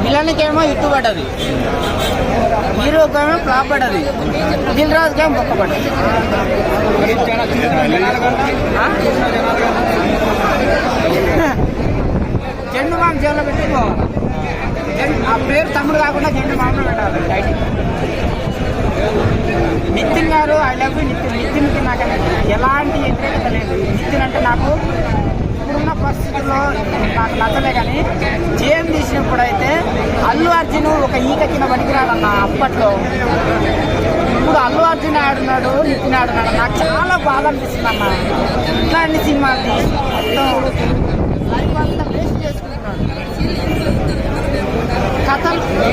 విలన్కేమో ఇట్టు పడ్డది, హీరోకేమో ఫ్లాప్ పడ్డది, దిల్ రాజుకేమో బొక్క పడ్డది. జెండు మామ జైల్లో పెట్టి ఆ పేరు తమ్ముడు కాకుండా జెండు మామలో పెట్టాలి టైటిల్. నితిన్ గారు ఐ లవ్ యూ నితిన్కి నాకు ఎలాంటి వ్యతిరేకత లేదు. నితిన్ అంటే నాకు ఇప్పుడున్న పరిస్థితుల్లో నాకు నచ్చలే, కానీ జేఎం తీసినప్పుడు అయితే అల్లు అర్జున్ ఒక ఈక కింద పనికిరాడన్న అప్పట్లో. ఇప్పుడు అల్లు అర్జున్ ఆడున్నాడు, నితిన్ ఆడున్నాడు, నాకు చాలా బాధ అనిపిస్తుంది అన్న. ఇట్లాంటి సినిమాలు మొత్తం వేస్ట్ చేసుకుంటున్నాడు.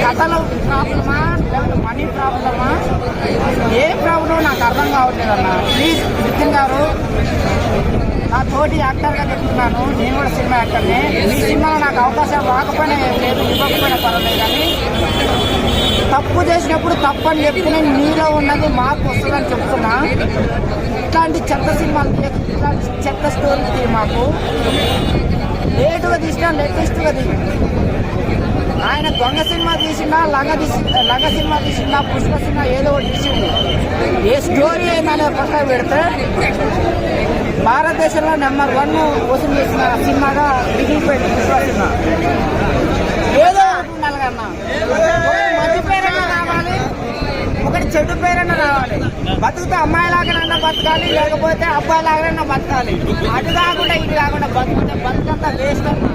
కథలు ప్రాబ్లమా లేకపోతే మనీ ప్రాబ్లమా, ఏ ప్రాబ్లం నాకు అర్థం కావట్లేదు అన్న. ప్లీజ్ నితిన్ గారు, నా తోటి యాక్టర్గా చెప్తున్నాను, నేను కూడా సినిమా యాక్టర్ని. మీ సినిమాలో నాకు అవకాశం రాకపోయినా లేదు, ఇవ్వకపోయినా పర్వాలేదు, కానీ తప్పు చేసినప్పుడు తప్పు అని చెప్తేనే మీలో ఉన్నది మార్పు వస్తుందని చెప్తున్నా. ఇట్లాంటి చెత్త సినిమాలు, ఇట్లాంటి చెత్త స్టోరీ మాకు లేటుగా తీసినా లేటెస్ట్గా తీసి, ఆయన దొంగ సినిమా తీసినా, లంగ సినిమా తీసినా, పుష్ప సినిమా ఏదో ఒకటి తీసింది. ఏ స్టోరీ అయిందనే పక్కన పెడితే భారతదేశంలో నెంబర్ 1 వసూలు చేసిన సినిమాగా మిగిలిపోయింది పుష్ప సినిమా. ఏదో ఉండాలి కన్నా, మంచి పేరైనా రావాలి, ఒకటి చెడు పేరైనా రావాలి. బతుకుతే అమ్మాయిలాగానన్నా బతకాలి, లేకపోతే అబ్బాయిలాగానన్నా బతకాలి. అటు కాకుండా ఇటు కాకుండా బతుకంతా వేస్ట్ అన్నా.